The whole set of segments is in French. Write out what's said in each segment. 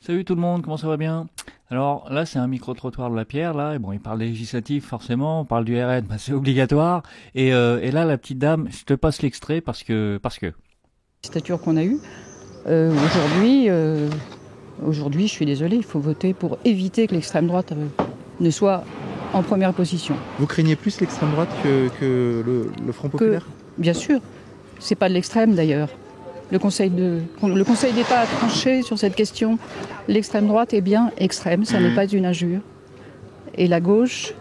Salut tout le monde, comment ça va bien? Alors là, c'est un micro-trottoir de la Pierre, là, et bon, il parle des législatives, forcément, on parle du RN, bah, c'est obligatoire, et là, la petite dame, je te passe l'extrait parce que. Dictature qu'on a eue. Aujourd'hui, je suis désolée, il faut voter pour éviter que l'extrême droite ne soit en première position. Vous craignez plus l'extrême droite que le Front populaire? Bien sûr, c'est pas de l'extrême d'ailleurs. Le Conseil d'État a tranché sur cette question. L'extrême droite est bien extrême, ça n'est pas une injure. Et la gauche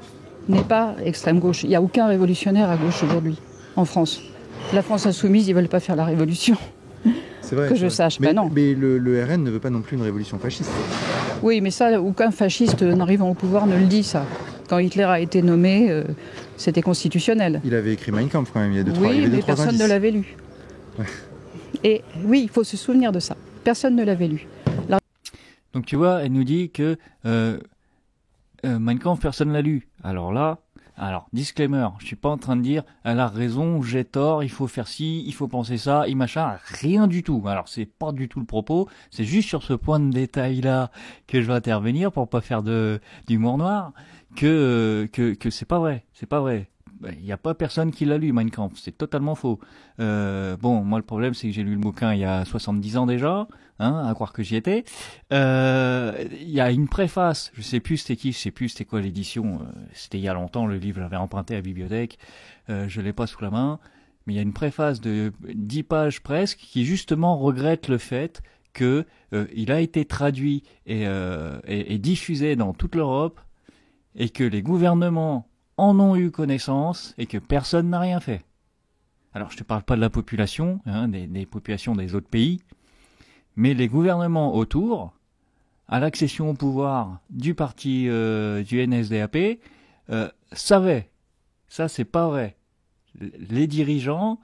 n'est pas extrême gauche. Il n'y a aucun révolutionnaire à gauche aujourd'hui, en France. La France insoumise, ils ne veulent pas faire la révolution. C'est vrai. Que je sache. Mais, non. Mais le RN ne veut pas non plus une révolution fasciste. Oui, mais ça, aucun fasciste n'arrivant au pouvoir ne le dit, ça. Quand Hitler a été nommé, c'était constitutionnel. Il avait écrit Mein Kampf quand même, il y a Oui, mais personne ne l'avait lu. Ouais. Et oui, il faut se souvenir de ça. Personne ne l'avait lu. Donc tu vois, elle nous dit que Mein Kampf, personne l'a lu. Alors, disclaimer, je suis pas en train de dire elle a raison, j'ai tort, il faut faire ci, il faut penser ça, machin, rien du tout. Alors c'est pas du tout le propos, c'est juste sur ce point de détail là que je vais intervenir pour pas faire d'humour noir que c'est pas vrai, Il n'y a pas personne qui l'a lu, Mein Kampf, c'est totalement faux. Bon, moi le problème c'est que j'ai lu le bouquin il y a 70 ans déjà, à croire que j'y étais. Il y a une préface, je sais plus c'était quoi l'édition, c'était il y a longtemps, le livre j'avais emprunté à la bibliothèque, je l'ai pas sous la main, mais il y a une préface de 10 pages presque qui justement regrette le fait que il a été traduit et diffusé dans toute l'Europe et que les gouvernements en ont eu connaissance et que personne n'a rien fait. Alors je te parle pas de la population, des populations des autres pays, mais les gouvernements autour, à l'accession au pouvoir du parti du NSDAP, savaient. Ça c'est pas vrai. Les dirigeants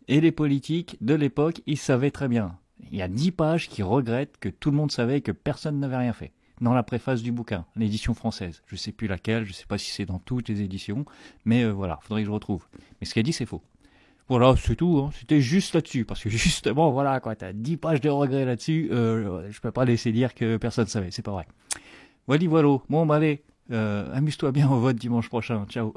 et les politiques de l'époque, ils savaient très bien. Il y a 10 pages qui regrettent que tout le monde savait et que personne n'avait rien fait. Dans la préface du bouquin, l'édition française. Je sais plus laquelle, je sais pas si c'est dans toutes les éditions, mais voilà, faudrait que je retrouve. Mais ce qu'elle dit, c'est faux. Voilà, c'est tout, c'était juste là-dessus, parce que justement, voilà, quoi, t'as 10 pages de regrets là-dessus, je peux pas laisser dire que personne savait, c'est pas vrai. Voilà, bon, bah allez, amuse-toi bien au vote dimanche prochain, ciao.